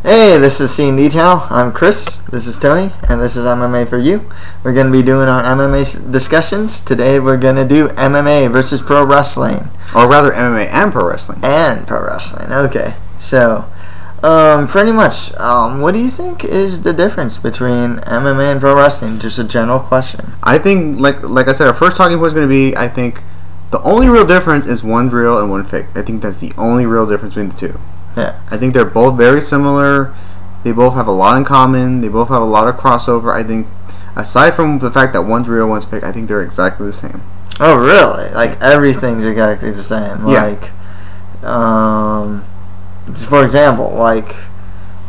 Hey, this is Scene Detail. I'm Chris. This is Tony, and this is MMA for You. We're going to be doing our MMA discussions. Today we're going to do MMA versus pro wrestling. Or rather, MMA and pro wrestling. And pro wrestling. Okay. So, pretty much, what do you think is the difference between MMA and pro wrestling? Just a general question. I think, like I said, our first talking point is going to be, I think, the only real difference is one's real and one fake. I think that's the only real difference between the two. Yeah. I think they're both very similar. They both have a lot in common. They both have a lot of crossover. I think, aside from the fact that one's real, one's fake, I think they're exactly the same. Oh, really? Like, everything's exactly the same. Yeah. Like, for example, like,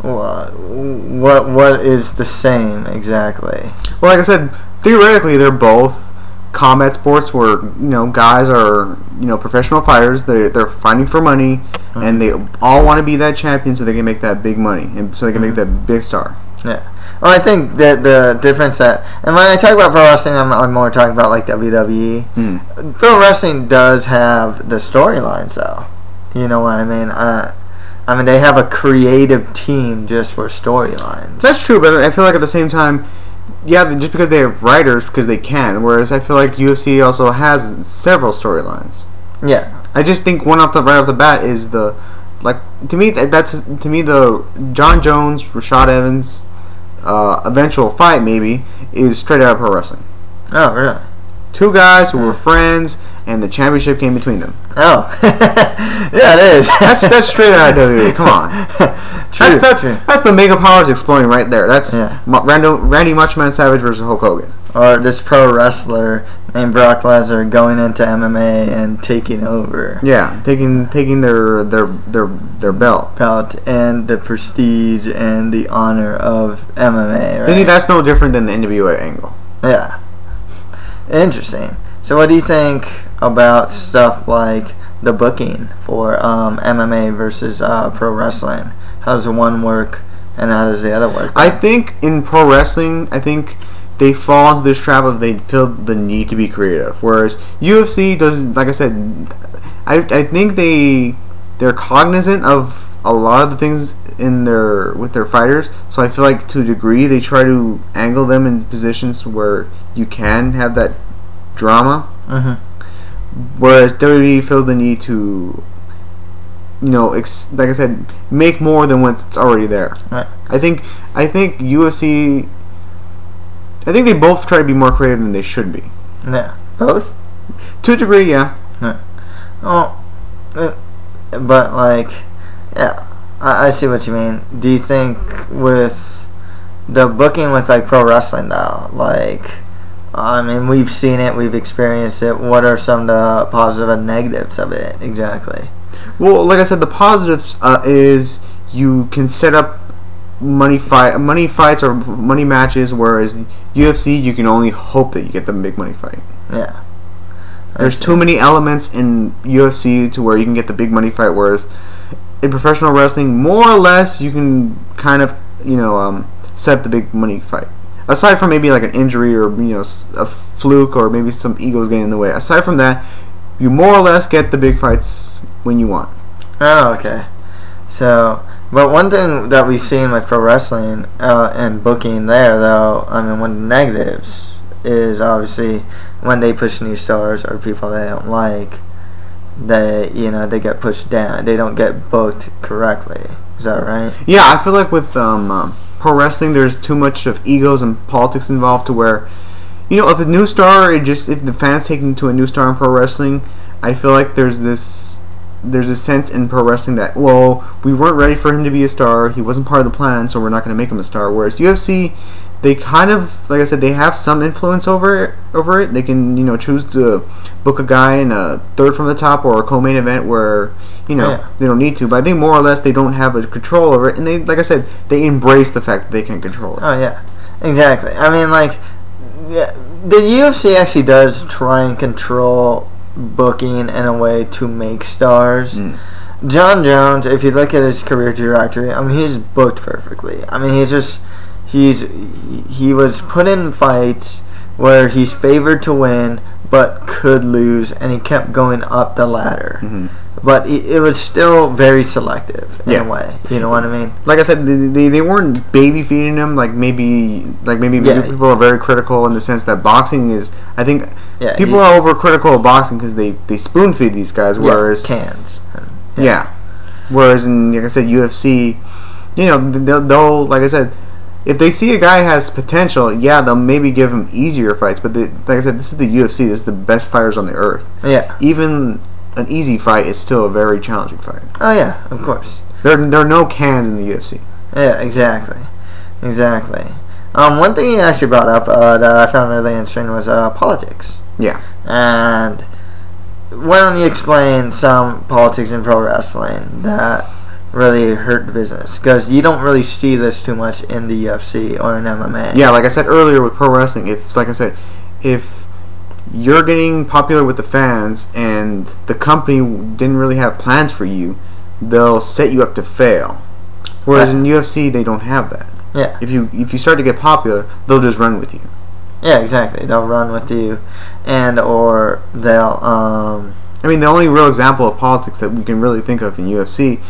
what is the same exactly? Well, like I said, theoretically, they're both combat sports where, guys are, professional fighters. They're fighting for money, and they all want to be that champion so they can make that big money, and so they can make that big star. Yeah. Well, I think that the difference and when I talk about pro wrestling, I'm more talking about like WWE. Pro wrestling does have the storylines, though. You know what I mean? I mean, they have a creative team just for storylines. That's true, but I feel like at the same time, yeah, just because they have writers, because they can. Whereas I feel like UFC also has several storylines. Yeah. I just think right off the bat is the John Jones, Rashad Evans eventual fight maybe is straight out of pro wrestling. Oh, really? Two guys who were friends, and the championship came between them. Oh, yeah, it is. That's straight out of WWE. Come on, that's the Mega Powers exploding right there. That's Randy Macho Savage versus Hulk Hogan. Or this pro wrestler named Brock Lesnar going into MMA and taking over. Yeah, taking their belt And the prestige and the honor of MMA. Right? I think that's no different than the NWA angle. Yeah. Interesting. So what do you think about stuff like the booking for MMA versus pro wrestling? How does the one work and how does the other work? I think in pro wrestling, they fall into this trap of they feel the need to be creative. Whereas UFC does, like I said, I think they're cognizant of a lot of the things with their fighters. So I feel like to a degree they try to angle them in positions where you can have that drama. Whereas WWE feels the need to, like I said, make more than what's already there. Right. I think UFC. I think they both try to be more creative than they should be. Yeah. Both? To a degree, yeah. Oh, but like, yeah, I see what you mean. Do you think with the booking with like pro wrestling though, like, I mean, we've seen it, we've experienced it. What are some of the positive and negatives of it exactly? Well, like I said, the positives is you can set up money fights or money matches, whereas UFC you can only hope that you get the big money fight. Yeah. There's too many elements in UFC to where you can get the big money fight, whereas in professional wrestling, more or less, you can kind of, set the big money fight. Aside from maybe like an injury or, a fluke or maybe some egos getting in the way. Aside from that, you more or less get the big fights when you want. Oh, okay. So, but one thing that we've seen with pro wrestling and booking there, though, I mean, one of the negatives is obviously when they push new stars or people they don't like, they get pushed down. They don't get booked correctly. Is that right? Yeah, I feel like with pro wrestling, there's too much of egos and politics involved to where, if a new star, if the fans take them to a new star in pro wrestling, I feel like there's a sense in pro wrestling that, well, we weren't ready for him to be a star. He wasn't part of the plan, so we're not going to make him a star. Whereas UFC, they kind of, like I said, they have some influence over it. They can, choose to book a guy in a third from the top or a co-main event where, they don't need to. But I think more or less they don't have a control over it. And they, like I said, they embrace the fact that they can control it. Oh, yeah. Exactly. I mean, like, yeah, the UFC actually does try and control booking in a way to make stars. John Jones, if you look at his career trajectory, I mean, he's booked perfectly. I mean, he was put in fights where he's favored to win but could lose, and he kept going up the ladder. but it was still very selective in a way. You know what I mean? Like I said, they weren't baby feeding him. Maybe people are very critical in the sense that boxing is. I think people are overcritical of boxing because they spoon feed these guys, whereas cans. Whereas in, like I said, UFC, they'll like I said, if they see a guy has potential, they'll maybe give him easier fights. But like I said, this is the UFC. This is the best fighters on the earth. Yeah. Even an easy fight is still a very challenging fight. Oh yeah, of course. There are no cans in the UFC. Yeah, exactly. One thing he actually brought up that I found really interesting was politics. Yeah. And why don't you explain some politics in pro wrestling that really hurt the business? Because you don't really see this too much in the UFC or in MMA. Yeah, like I said earlier with pro wrestling, if you're getting popular with the fans and the company didn't really have plans for you, they'll set you up to fail. Whereas in UFC, they don't have that. Yeah. If you start to get popular, they'll just run with you. Yeah, exactly. They'll run with you, or they'll. I mean, the only real example of politics that we can really think of in UFC,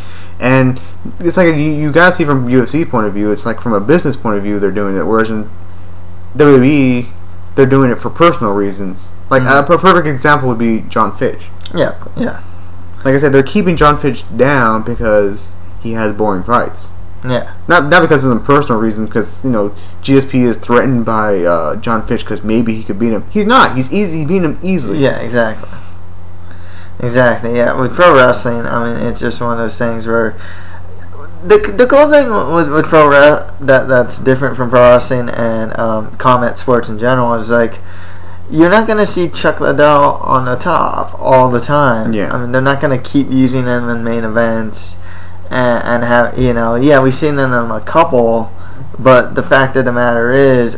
and it's like you gotta see from UFC point of view. It's like from a business point of view, they're doing it. Whereas in WWE, they're doing it for personal reasons. Like a perfect example would be John Fitch. Yeah. Like I said, they're keeping John Fitch down because he has boring fights. Yeah. Not because of some personal reasons, because GSP is threatened by John Fitch because maybe he could beat him. He's not. He's beating him easily. Yeah, exactly. Yeah, with pro wrestling, I mean, it's just one of those things where the cool thing with pro that's different from pro wrestling and combat sports in general is like you're not gonna see Chuck Liddell on the top all the time. Yeah. I mean, they're not gonna keep using him in main events. And have we've seen them in a couple, but the fact of the matter is,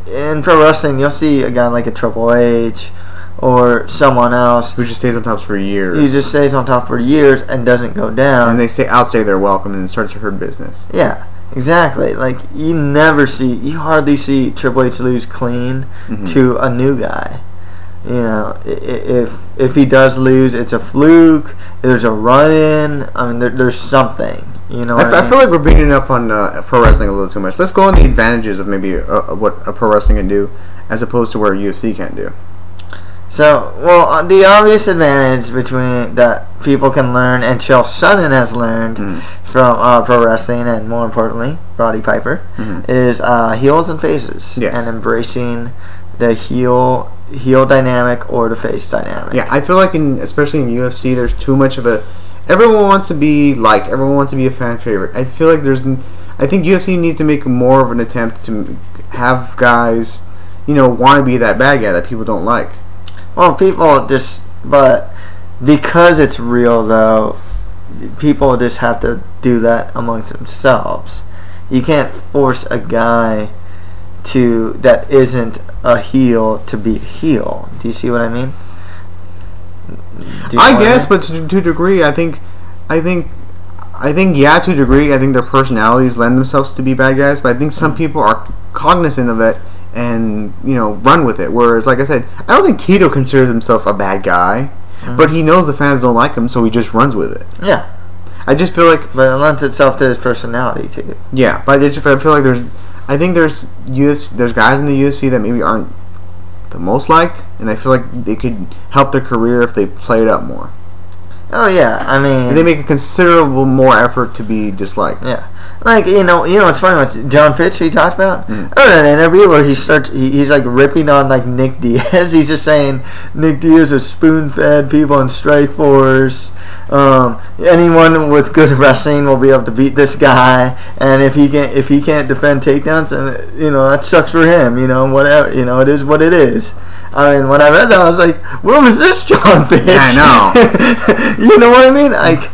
in pro wrestling you'll see a guy like a Triple H or someone else who just stays on top for years. He just stays on top for years and doesn't go down. And they outstay their welcome and start to hurt business. Yeah, exactly. Like you hardly see Triple H lose clean to a new guy. If he does lose, it's a fluke. There's a run-in. I mean, there's something. I feel like we're beating up on pro wrestling a little too much. Let's go on the advantages of maybe what a pro wrestling can do, as opposed to where UFC can do. So, the obvious advantage between that people can learn, and Chael Sonnen has learned from pro wrestling, and more importantly, Roddy Piper, is heels and faces, and embracing the heel dynamic or the face dynamic. Yeah, I feel like especially in UFC, there's too much of a. Everyone wants to be liked. Everyone wants to be a fan favorite. I feel like I think UFC needs to make more of an attempt to have guys, want to be that bad guy that people don't like. Well, but because it's real though, people just have to do that amongst themselves. You can't force a guy that isn't a heel to be a heel. Do you see what I mean? I guess, but to a degree, I think, to a degree, I think their personalities lend themselves to be bad guys. But I think some people are cognizant of it and run with it. Whereas, like I said, I don't think Tito considers himself a bad guy, but he knows the fans don't like him, so he just runs with it. Yeah. I just feel like, but it lends itself to his personality too. Yeah, but I feel like there's guys in the UFC that maybe aren't the most liked, and I feel like they could help their career if they played up more. Oh yeah, I mean, they make a considerable more effort to be disliked. Yeah, like it's funny what John Fitch he talked about. I read an interview where he's like ripping on like Nick Diaz. He's just saying Nick Diaz is spoon-fed people in Strikeforce. Anyone with good wrestling will be able to beat this guy, and if he can't defend takedowns, and that sucks for him. Whatever. It is what it is. I mean, when I read that, I was like, "Where was this John Fitch?" Yeah, I know. You know what I mean? Like,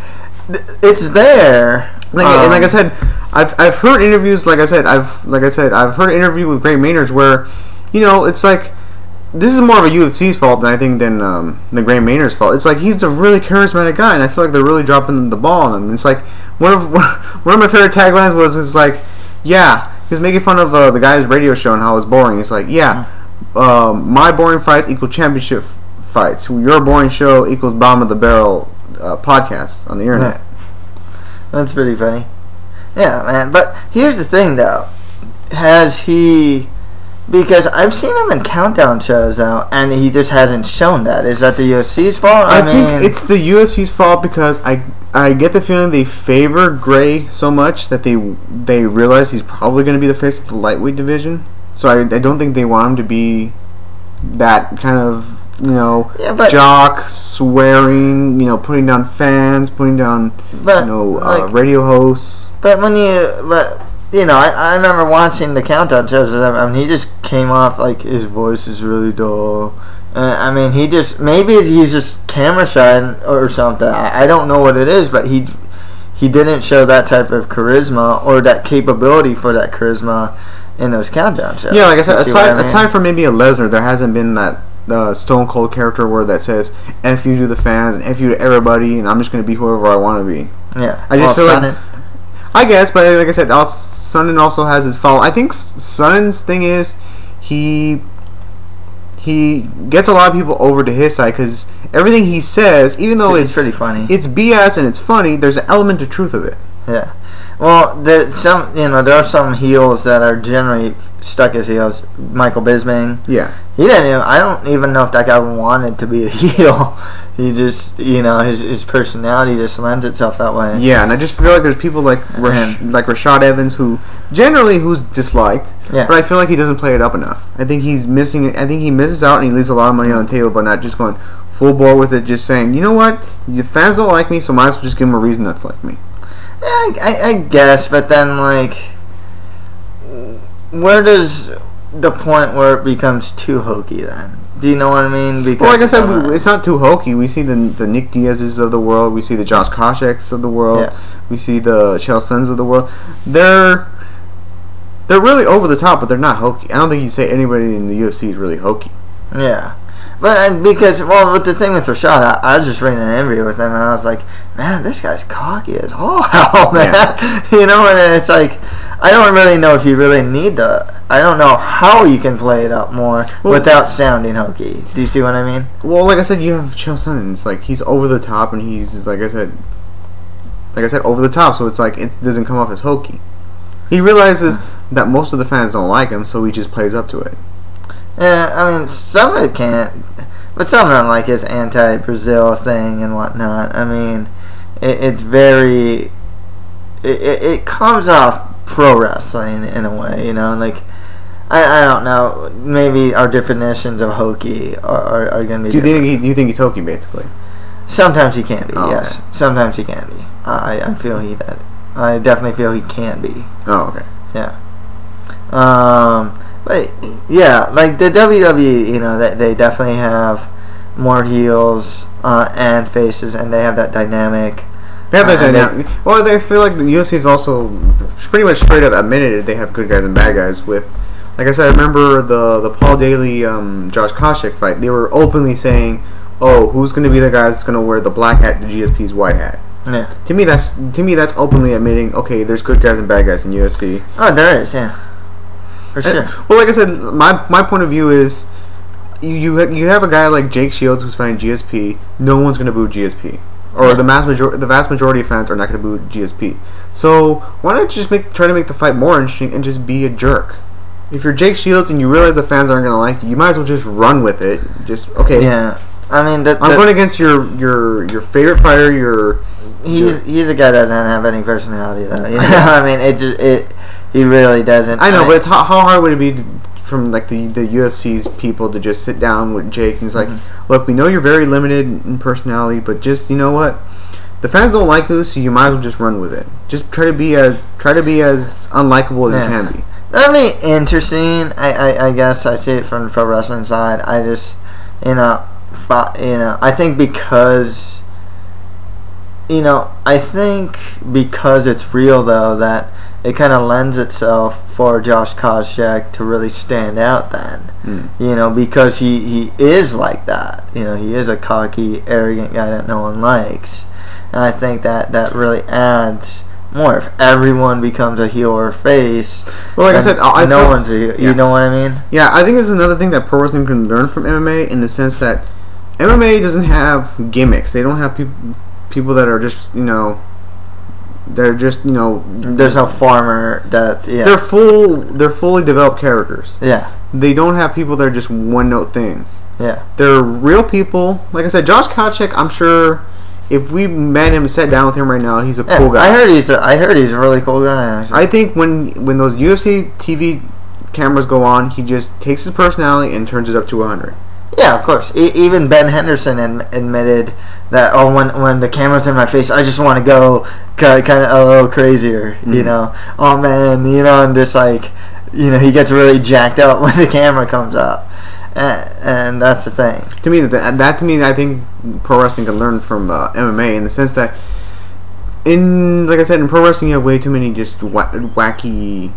it's there. And like I said, I've heard interviews. Like I said, I've heard an interview with Gray Maynard's where, it's like this is more of a UFC's fault than Gray Maynard's fault. It's like he's a really charismatic guy, and I feel like they're really dropping the ball on him. It's like one of my favorite taglines was, "It's like, yeah," he's making fun of the guy's radio show and how it's boring. It's like, yeah. My boring fights equal championship fights. Your boring show equals bottom of the barrel podcasts on the internet. That's pretty funny. Yeah, man. But here's the thing, though. Has he... Because I've seen him in countdown shows, though, and he just hasn't shown that. Is that the UFC's fault? I think it's the UFC's fault because I get the feeling they favor Gray so much that they realize he's probably going to be the face of the lightweight division. So I don't think they want him to be that kind of, jock, swearing, putting down fans, putting down, radio hosts. But I remember watching the countdown shows of them. I mean, he just came off like his voice is really dull. Maybe he's just camera shy or something. I don't know what it is, but he didn't show that type of charisma or that capability for that charisma in those countdown shows. Yeah, like I said, aside from maybe a Lesnar, there hasn't been that Stone Cold character where that says "F you to the fans" and "F you to everybody," and I'm just going to be whoever I want to be. Yeah, I just feel like. I guess, but like I said, Sonnen also has his fault. I think Sonnen's thing is he gets a lot of people over to his side because everything he says, even though it's pretty funny, it's BS and it's funny. There's an element of truth of it. Yeah. Well, there are some heels that are generally stuck as heels. Michael Bisping. Yeah. I don't even know if that guy wanted to be a heel. He just, his personality just lends itself that way. Yeah, and I just feel like there's people like Rashad Evans who's disliked. Yeah. But I feel like he doesn't play it up enough. I think he's missing it. I think he misses out and he leaves a lot of money on the table, but not just going full bore with it. Just saying, you know what, your fans don't like me, so might as well just give them a reason not to like me. Yeah, I guess, but then, where does the point where it becomes too hokey then? Do you know what I mean? Because like I said, it's not too hokey. We see the Nick Diaz's of the world. We see the Josh Koscheck's of the world. Yeah. We see the Chael Sonnens of the world. They're really over the top, but they're not hokey. I don't think you'd say anybody in the UFC is really hokey. Yeah. But with the thing with Rashad, I was just reading an interview with him, and I was like, man, this guy's cocky as hell, man. Yeah. And it's like, I don't really know if you really need I don't know how you can play it up more without sounding hokey. Do you see what I mean? Well, like I said, you have Chael Sonnen. It's like he's over the top, and he's, like I said, over the top, so it's like it doesn't come off as hokey. He realizes that most of the fans don't like him, so he just plays up to it. Yeah, some of it can't, but some of them, like his anti-Brazil thing and whatnot, it's very, it comes off pro wrestling in a way, I don't know, maybe our definitions of hokey are going to be Do you think he's hokey, basically? Sometimes he can be, yes. Okay. Sometimes he can be. I definitely feel he can be. Oh, okay. Yeah. But yeah, like the WWE, they definitely have more heels and faces, and they have that dynamic. They have that dynamic. Well, they feel like the UFC is also pretty much straight up admitted they have good guys and bad guys. With, like I said, I remember the Paul Daly Josh Koscheck fight. They were openly saying, "Oh, who's going to be the guy that's going to wear the black hat to GSP's white hat?" Yeah. To me, that's openly admitting, okay, there's good guys and bad guys in UFC. Oh, there is, yeah. For sure. Well, like I said, my point of view is you have a guy like Jake Shields who's fighting GSP. No one's going to boo GSP, or the vast majority of fans are not going to boo GSP. So why not just try to make the fight more interesting and just be a jerk? If you're Jake Shields and you realize the fans aren't going to like you might as well just run with it. Just okay. Yeah, I'm going against your favorite fighter. He's a guy that doesn't have any personality though. He really doesn't. I know, but it's how hard would it be from like the UFC's people to just sit down with Jake and he's like, look, we know you're very limited in personality, but just, you know what, the fans don't like you, so you might as well just run with it. Just try to be as unlikable as you can be. That'd be interesting. I guess I see it from the pro wrestling side. I just I think because it's real though that it kind of lends itself for Josh Koscheck to really stand out then. Because he is like that. He is a cocky, arrogant guy that no one likes. And I think that really adds more. If everyone becomes a heel or a face, well, like I said, no one's a heel. You know what I mean? Yeah, I think it's another thing that pro wrestling can learn from MMA in the sense that MMA doesn't have gimmicks. They don't have people. people that are just there's no farmer that's they're fully developed characters. Yeah. They don't have people that are just one note things. Yeah. They're real people. Like I said, Josh Koscheck, I'm sure if we met him and sat down with him right now, he's a cool guy. I heard he's a really cool guy, actually. I think when those UFC TV cameras go on, he just takes his personality and turns it up to 100. Yeah, of course. Even Ben Henderson admitted that, when the camera's in my face, I just want to go kind of a little crazier, Oh, man, and just like, he gets really jacked up when the camera comes up. And that's the thing. To me, I think pro wrestling can learn from MMA in the sense that, like I said, in pro wrestling you have way too many just wacky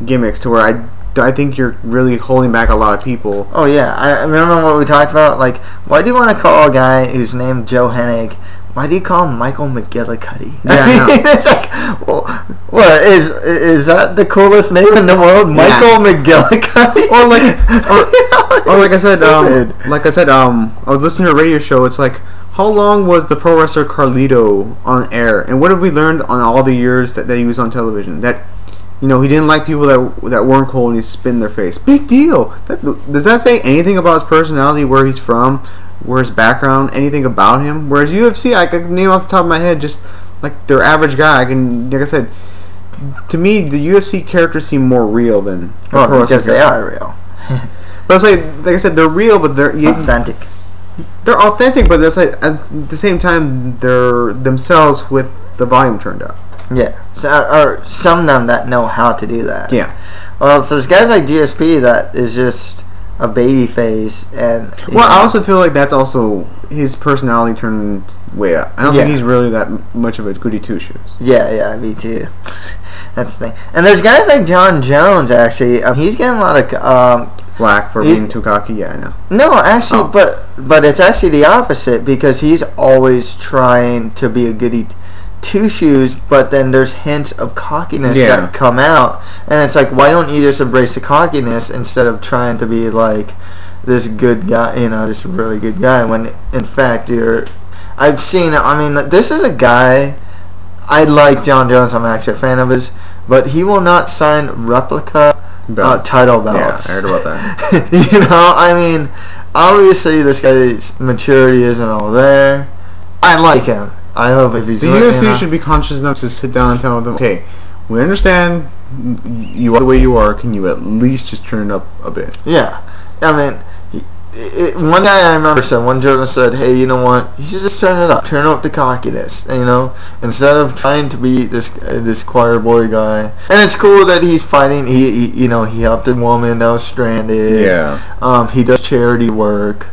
gimmicks to where I think you're really holding back a lot of people. Oh yeah, I remember what we talked about. Like, why do you want to call a guy who's named Joe Hennig? Why do you call him Michael McGillicuddy? Yeah, I know. It's like, what is that the coolest name in the world? Michael McGillicuddy? Or like I said, I was listening to a radio show. It's like, how long was the pro wrestler Carlito on air, and what have we learned on all the years that he was on television? That he didn't like people that weren't cool, and he spit in their face. Big deal. Does that say anything about his personality, where he's from, where his background, anything about him? Whereas UFC, I could name off the top of my head just like their average guy. Like I said, to me, the UFC characters seem more real than pro because they are real. But it's like I said, they're real, but they're authentic. They're authentic, but that's like at the same time they're themselves with the volume turned up. Yeah, or some of them that know how to do that. Yeah. Well, so there's guys like GSP that is just a baby face, and I also feel like that's also his personality turned way up. I don't think he's really that much of a goody two shoes. Yeah, me too. That's the thing. And there's guys like John Jones. Actually, he's getting a lot of flack for being too cocky. Yeah, I know. No, actually, but it's actually the opposite, because he's always trying to be a goody two shoes, but then there's hints of cockiness that come out, and it's like, why don't you just embrace the cockiness instead of trying to be like this good guy, just a really good guy, when in fact I've seen, this is a guy, I like John Jones, I'm actually a fan of his, but he will not sign replica title belts. Yeah, I heard about that. Obviously this guy's maturity isn't all there. I like him. I hope if he's the UFC should be conscious enough to sit down and tell them, okay, we understand you are the way you are. Can you at least just turn it up a bit? Yeah, one guy I remember said, one journalist said, hey, you know what? You should just turn it up. Turn up the cockiness. Instead of trying to be this choir boy guy. And it's cool that he's fighting. He helped a woman that was stranded. Yeah. He does charity work,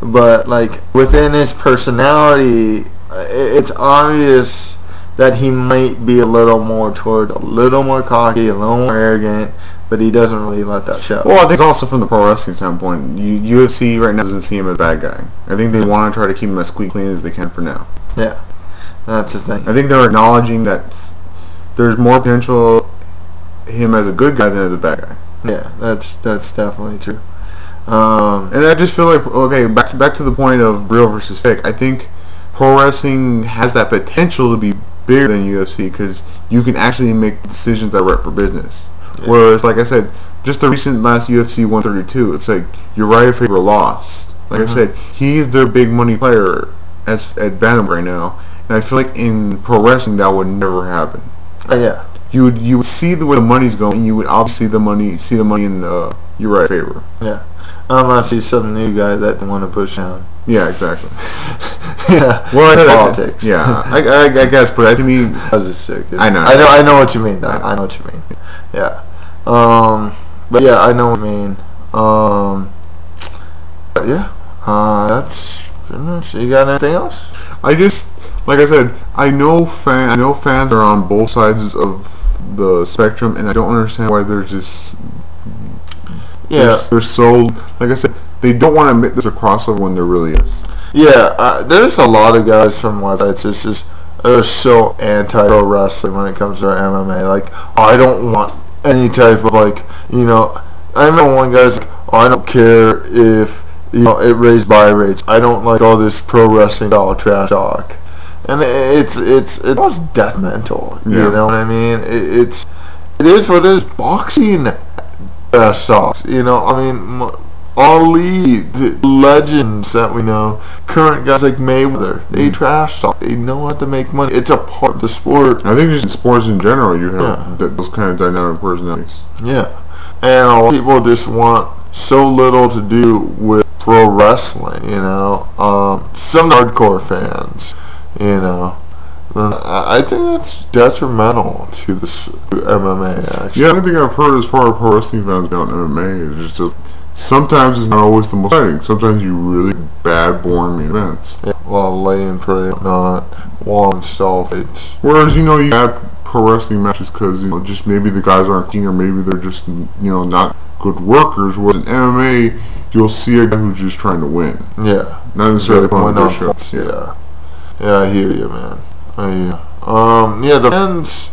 but like within his personality, it's obvious that he might be a little more cocky, a little more arrogant, but he doesn't really let that show. Well, I think also from the pro wrestling standpoint, UFC right now doesn't see him as a bad guy. I think they want to try to keep him as squeaky clean as they can for now. Yeah, that's the thing. I think they're acknowledging that there's more potential him as a good guy than as a bad guy. Yeah, that's definitely true. And I just feel like, okay, back to the point of real versus fake. I think pro wrestling has that potential to be bigger than UFC because you can actually make decisions that are right for business. Yeah. Whereas, like I said, just the recent last UFC 132, it's like Uriah Faber lost. Like I said, he's their big money player at Bantam right now, and I feel like in pro wrestling that would never happen. Yeah, you would see where the money's going. You would obviously see the money in Uriah Faber. Yeah, unless he's some new guy that they want to push down. Yeah, exactly. Yeah, well, politics. Yeah, I guess, but to me, I know what you mean. I know what you mean. Yeah, but yeah, I know what you mean. But yeah, that's pretty much. You got anything else? I just, like I said, I know fans are on both sides of the spectrum, and I don't understand why they're just. Yeah, they're so, like I said, they don't want to admit there's a crossover when there really is. Yeah, there's a lot of guys from websites they're so anti-pro wrestling when it comes to MMA. Like, I don't want any type of I remember one guy's like, I don't care if it raised buy rates. I don't like all this pro wrestling all trash talk. and it's almost detrimental. Yeah. You know what I mean? It is what it is. Boxing talks. You know, I mean, Ali, the legends that we know, current guys like Mayweather, they trash talk. They know how to make money. It's a part of the sport. I think just in sports in general, you have those kind of dynamic personalities. Yeah, and a lot of people just want so little to do with pro wrestling. You know, some hardcore fans. You know. I think that's detrimental to the MMA, actually. Yeah, I think I've heard as far as pro wrestling fans about MMA is just sometimes it's not always the most exciting. Sometimes you really bad, boring main events. Yeah, while laying pretty, not wall stall fights. Whereas, you know, you have pro wrestling matches because, you know, just maybe the guys aren't keen or maybe they're just, you know, not good workers. Whereas in MMA, you'll see a guy who's just trying to win. Yeah. Not necessarily putting on on shots. Yeah. Yeah, I hear you, man. Yeah, the fans,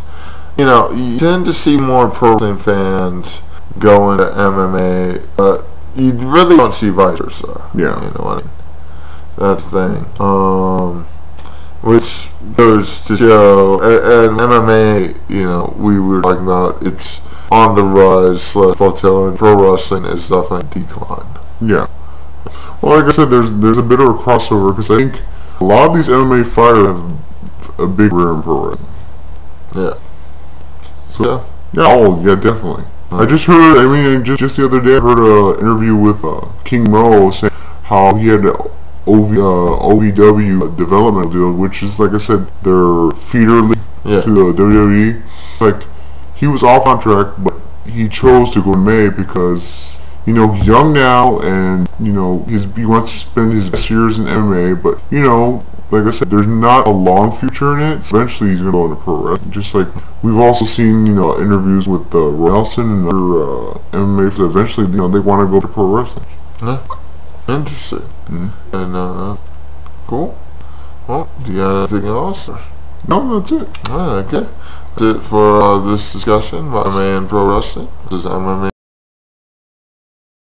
you know, you tend to see more pro wrestling fans go into MMA, but you really don't see vice versa. Yeah. You know what I mean? That's the thing. Which goes to show, and MMA, you know, we were talking about, it's on the rise, plateau, and pro wrestling is definitely decline. Yeah. Well, like I said, there's a bit of a crossover because I think a lot of these MMA fighters have a big career in pro wrestling. Yeah. So, yeah, definitely. I just heard, I mean, just the other day, I heard an interview with King Mo saying how he had an OVW development deal, which is, like I said, their feeder league to the WWE. Like, he was off contract, but he chose to go to May because, you know, he's young now, and, you know, he wants to spend his best years in MMA, but, you know, like I said, there's not a long future in it. So eventually, he's going to go into pro wrestling. Just like we've also seen, you know, interviews with Roy Nelson and other MMA. So eventually, you know, they want to go to pro wrestling. Yeah. Interesting. Mm-hmm. And cool. Well, do you have anything else? Or? No, that's it. Okay. That's it for this discussion about MMA and pro wrestling. This is MMA.